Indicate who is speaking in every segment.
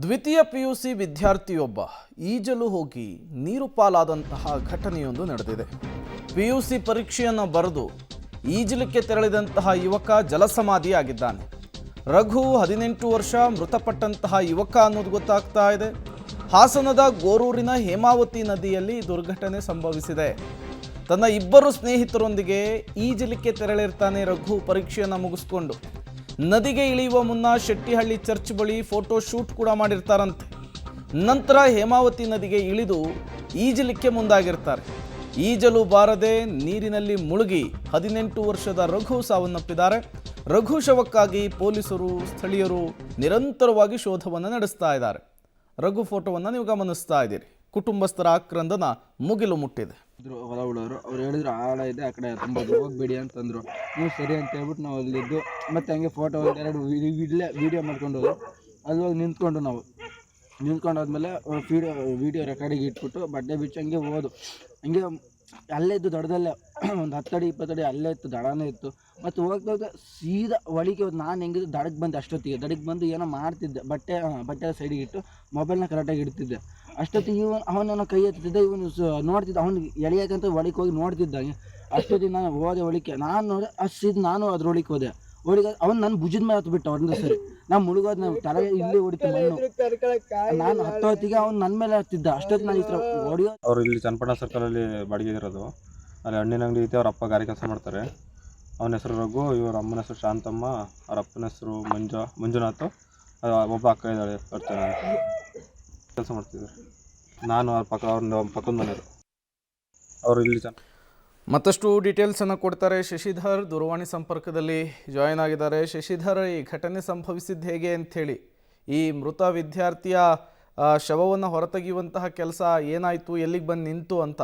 Speaker 1: ದ್ವಿತೀಯ ಪಿಯುಸಿ ವಿದ್ಯಾರ್ಥಿಯೊಬ್ಬ ಈಜಲು ಹೋಗಿ ನೀರು ಪಾಲಾದಂತಹ ಘಟನೆಯೊಂದು ನಡೆದಿದೆ. ಪಿಯುಸಿ ಪರೀಕ್ಷೆಯನ್ನು ಬರೆದು ಈಜಲಿಕ್ಕೆ ತೆರಳಿದಂತಹ ಯುವಕ ಜಲಸಮಾಧಿಯಾಗಿದ್ದಾನೆ. ರಘು 18 ವರ್ಷ ಮೃತಪಟ್ಟಂತಹ ಯುವಕ ಅನ್ನೋದು ಗೊತ್ತಾಗ್ತಾ ಇದೆ. ಹಾಸನದ ಗೋರೂರಿನ ಹೇಮಾವತಿ ನದಿಯಲ್ಲಿ ದುರ್ಘಟನೆ ಸಂಭವಿಸಿದೆ. ತನ್ನ ಇಬ್ಬರು ಸ್ನೇಹಿತರೊಂದಿಗೆ ಈಜಲಿಕ್ಕೆ ತೆರಳಿರ್ತಾನೆ ರಘು ಪರೀಕ್ಷೆಯನ್ನು ಮುಗಿಸ್ಕೊಂಡು. ನದಿಗೆ ಇಳಿಯುವ ಮುನ್ನ ಶೆಟ್ಟಿಹಳ್ಳಿ ಚರ್ಚ್ ಬಳಿ ಫೋಟೋ ಶೂಟ್ ಕೂಡ ಮಾಡಿರ್ತಾರಂತೆ. ನಂತರ ಹೇಮಾವತಿ ನದಿಗೆ ಇಳಿದು ಈಜಲಿಕ್ಕೆ ಮುಂದಾಗಿರ್ತಾರೆ. ಈಜಲು ಬಾರದೆ ನೀರಿನಲ್ಲಿ ಮುಳುಗಿ 18 ವರ್ಷದ ರಘು ಸಾವನ್ನಪ್ಪಿದ್ದಾರೆ. ರಘು ಶವಕ್ಕಾಗಿ ಪೊಲೀಸರು ಸ್ಥಳೀಯರು ನಿರಂತರವಾಗಿ ಶೋಧವನ್ನು ನಡೆಸ್ತಾ ಇದ್ದಾರೆ. ರಘು ಫೋಟೋವನ್ನು ನೀವು ಗಮನಿಸ್ತಾ ಇದ್ದೀರಿ. ಕುಟುಂಬಸ್ಥರ ಆಕ್ರಂದನ ಮುಗಿಲು ಮುಟ್ಟಿದೆ.
Speaker 2: ಹೊಲ ಉಳೋರು ಅವ್ರು ಹೇಳಿದ್ರು ಆಳ ಇದೆ, ಆ ಕಡೆ ತುಂಬ ಹೋಗಬೇಡಿ ಅಂತಂದರು. ನೀವು ಸರಿ ಅಂತ ಹೇಳ್ಬಿಟ್ಟು ನಾವು ಅಲ್ಲಿದ್ದು ಮತ್ತು ಹಂಗೆ ಫೋಟೋ ಒಂದೆರಡು ಇಲ್ಲೇ ವೀಡಿಯೋ ಮಾಡ್ಕೊಂಡು ಹೋದ್ರು. ಅಲ್ಲಿ ಹೋಗಿ ನಿಂತ್ಕೊಂಡಾದ್ಮೇಲೆ ವೀಡಿಯೋ ರೆಕಾರ್ಡಿಗೆ ಇಟ್ಬಿಟ್ಟು ಬಟ್ಟೆ ಬಿಚ್ಚಿ ಹಂಗೆ ಹೋದು. ಹಂಗೆ ಅಲ್ಲೇ ಇದ್ದು ದಡದಲ್ಲೇ ಒಂದು 10 ಅಡಿ 20 ಅಡಿ ಅಲ್ಲೇ ಇತ್ತು, ದಡನೇ ಇತ್ತು. ಮತ್ತು ಹೋಗ್ತಾ ಸೀದಾ ಒಳಗೆ ಹೋದ್. ನಾನು ಹೆಂಗಿದ್ದು ದಡಕ್ಕೆ ಬಂದೆ. ಅಷ್ಟೊತ್ತಿಗೆ ದಡಕ್ಕೆ ಬಂದು ಏನೋ ಮಾಡ್ತಿದ್ದೆ, ಬಟ್ಟೆ ಸೈಡಿಗೆ ಇಟ್ಟು ಮೊಬೈಲ್ನ ಕರೆಕ್ಟಾಗಿ ಇಡ್ತಿದ್ದೆ. ಅಷ್ಟೊತ್ತಿಗೆ ಅವನನ್ನು ಕೈ ಎತ್ತಿದ್ದೆ, ಇವನು ನೋಡ್ತಿದ್ದ. ಅವ್ನಿಗೆ ಎಳೆಯಾಕಂತ ಒಳಗೆ ಹೋಗಿ ನೋಡ್ತಿದ್ದಾಗೆ. ಅಷ್ಟೊತ್ತಿಗೆ ನಾನು ಹೋದೆ ಒಳಿಕೆ. ನಾನು ನೋಡಿದೆ ಅಷ್ಟು ನಾನು ಅದ್ರೊಳಗೆ ಹೋದೆ. ಅವ್ನು ನನ್ನ ಭುಜದ ಮೇಲೆ ಹತ್ತು ಬಿಟ್ಟು ಅವ್ರಿಂದ ಸರಿ ನಾನು ಮುಳುಗೋದು. ನಾನು ತಲೆ ಇಲ್ಲಿ ಹೊಡಿತು ಮಣ್ಣು. ನಾನು ಹೊತ್ತಿಗೆ ಅವ್ನು ನನ್ನ ಮೇಲೆ ಹತ್ತಿದ್ದ. ಅಷ್ಟೊತ್ತಿಗೆ ನಾನು ಈ ಥರ ಹೊಡಿಯೋ.
Speaker 3: ಅವರು ಇಲ್ಲಿ ಚನ್ನಪಟ್ಟಣ ಸರ್ಕಲಲ್ಲಿ ಬಾಡಿಗೆ ಇರೋದು. ಅಲ್ಲಿ ಹಣ್ಣಿನ ಅಂಗಡಿ ಐತೆ. ಅವ್ರ ಅಪ್ಪ ಗಾರೆ ಕೆಲಸ ಮಾಡ್ತಾರೆ. ಅವನ ಹೆಸರು ರಘು, ಇವ್ರ ಅಮ್ಮನ ಹೆಸರು ಶಾಂತಮ್ಮ, ಅವ್ರ ಅಪ್ಪನ ಹೆಸರು ಮಂಜುನಾಥ್, ಒಬ್ಬ ಅಕ್ಕ ಇದ್ದಾಳೆ ಬರ್ತಾನೆ ಕೆಲಸ ಮಾಡ್ತಿದ್ದಾರೆ. ನಾನು ಅವ್ರ ಪಕ್ಕದ ಮನೆಯವರು. ಅವರು ಇಲ್ಲಿ
Speaker 1: ಮತ್ತಷ್ಟು ಡೀಟೇಲ್ಸನ್ನು ಕೊಡ್ತಾರೆ ಶಶಿಧರ್. ದೂರವಾಣಿ ಸಂಪರ್ಕದಲ್ಲಿ ಜಾಯಿನ್ ಆಗಿದ್ದಾರೆ. ಶಶಿಧರ್, ಈ ಘಟನೆ ಸಂಭವಿಸಿದ್ದು ಹೇಗೆ ಅಂಥೇಳಿ, ಈ ಮೃತ ವಿದ್ಯಾರ್ಥಿಯ ಶವವನ್ನು ಹೊರತೆಗೆಯುವಂತಹ ಕೆಲಸ ಏನಾಯಿತು, ಎಲ್ಲಿಗೆ ಬಂದು ನಿಂತು ಅಂತ?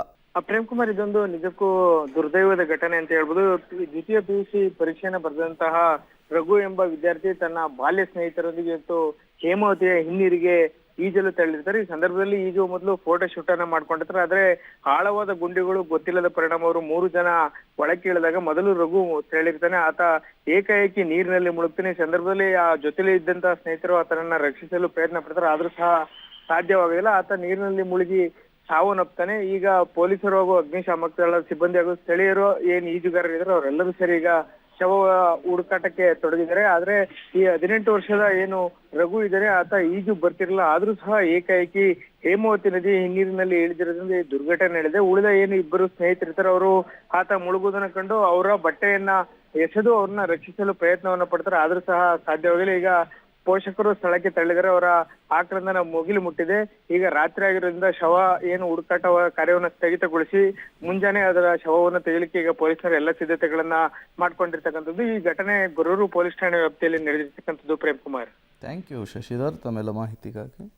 Speaker 4: ಪ್ರೇಮ್ ಕುಮಾರ್, ಇದೊಂದು ನಿಜಕ್ಕೂ ದುರ್ದೈವದ ಘಟನೆ ಅಂತ ಹೇಳ್ಬೋದು. ದ್ವಿತೀಯ ಪಿಯುಸಿ ಪರೀಕ್ಷೆಯನ್ನು ಬರೆದಂತಹ ರಘು ಎಂಬ ವಿದ್ಯಾರ್ಥಿ ತನ್ನ ಬಾಲ್ಯ ಸ್ನೇಹಿತರೊಂದಿಗೆ ಇವತ್ತು ಹೇಮಾವತಿಯ ಹಿನ್ನೀರಿಗೆ ಈಜಲು ತೆರಳಿರ್ತಾರೆ. ಈ ಸಂದರ್ಭದಲ್ಲಿ ಈಜುವ ಮೊದಲು ಫೋಟೋ ಶೂಟ್ ಅನ್ನ ಮಾಡ್ಕೊಂಡಿರ್ತಾರೆ. ಆದ್ರೆ ಆಳವಾದ ಗುಂಡಿಗಳು ಗೊತ್ತಿಲ್ಲದ ಪರಿಣಾಮ ಅವರು 3 ಜನ ಒಳಕ್ಕೆ ಇಳಿದಾಗ ಮೊದಲು ರಘು ತೆರಳಿರ್ತಾನೆ. ಆತ ಏಕಾಏಕಿ ನೀರಿನಲ್ಲಿ ಮುಳುಗ್ತಾನೆ. ಈ ಸಂದರ್ಭದಲ್ಲಿ ಆ ಜೊತೆಲಿ ಇದ್ದಂತಹ ಸ್ನೇಹಿತರು ಆತನನ್ನ ರಕ್ಷಿಸಲು ಪ್ರಯತ್ನ ಪಡ್ತಾರೆ. ಆದ್ರೂ ಸಹ ಸಾಧ್ಯವಾಗಲಿಲ್ಲ. ಆತ ನೀರಿನಲ್ಲಿ ಮುಳುಗಿ ಸಾವನ್ನಪ್ತಾನೆ. ಈಗ ಪೊಲೀಸರು ಹಾಗೂ ಅಗ್ನಿಶಾಮಕ ದಳದ ಸಿಬ್ಬಂದಿ ಹಾಗೂ ಸ್ಥಳೀಯರು ಏನ್ ಈಜುಗಾರರಿದ್ದಾರೆ ಅವರೆಲ್ಲರೂ ಸರಿ ಈಗ ಶವ ಹುಡುಕಾಟಕ್ಕೆ ತೊಡಗಿದ್ದಾರೆ. ಆದ್ರೆ ಈ 18 ವರ್ಷದ ಏನು ರಘು ಇದ್ದಾರೆ, ಆತ ಈಜು ಬರ್ತಿರಲಿಲ್ಲ. ಆದ್ರೂ ಸಹ ಏಕಾಏಕಿ ಹೇಮಾವತಿ ನದಿ ಹಿನ್ನೀರಿನಲ್ಲಿ ಇಳಿದಿರೋದ್ರಿಂದ ಈ ದುರ್ಘಟನೆ ನಡೆದಿದೆ. ಉಳಿದ ಏನು ಇಬ್ಬರು ಸ್ನೇಹಿತರಿರ್ತಾರೆ, ಅವರು ಆತ ಮುಳುಗುವುದನ್ನು ಕಂಡು ಅವರ ಬಟ್ಟೆಯನ್ನ ಎಸೆದು ಅವ್ರನ್ನ ರಕ್ಷಿಸಲು ಪ್ರಯತ್ನವನ್ನ ಪಡ್ತಾರೆ. ಆದ್ರೂ ಸಹ ಸಾಧ್ಯವಾಗಿಲ್ಲ. ಈಗ ಪೋಷಕರು ಸ್ಥಳಕ್ಕೆ ತೆರಳಿದರೆ ಅವರ ಆಕ್ರಂದನ ಮುಗಿಲು ಮುಟ್ಟಿದೆ. ಈಗ ರಾತ್ರಿ ಆಗಿರೋದ್ರಿಂದ ಶವ ಏನು ಹುಡುಕಾಟ ಕಾರ್ಯವನ್ನು ಸ್ಥಗಿತಗೊಳಿಸಿ ಮುಂಜಾನೆ ಅದರ ಶವವನ್ನು ತೆಗೆಯಲಿಕ್ಕೆ ಈಗ ಪೊಲೀಸರು ಎಲ್ಲ ಸಿದ್ಧತೆಗಳನ್ನ ಮಾಡ್ಕೊಂಡಿರ್ತಕ್ಕಂಥದ್ದು. ಈ ಘಟನೆ ಗೊರೂರು ಪೊಲೀಸ್ ಠಾಣೆ ವ್ಯಾಪ್ತಿಯಲ್ಲಿ ನಡೆದಿರ್ತಕ್ಕಂಥದ್ದು. ಪ್ರೇಮ್ ಕುಮಾರ್,
Speaker 1: ಥ್ಯಾಂಕ್ ಯು ಶಶಿಧರ್ ತಮ್ಮೆಲ್ಲ ಮಾಹಿತಿಗಾಗಿ.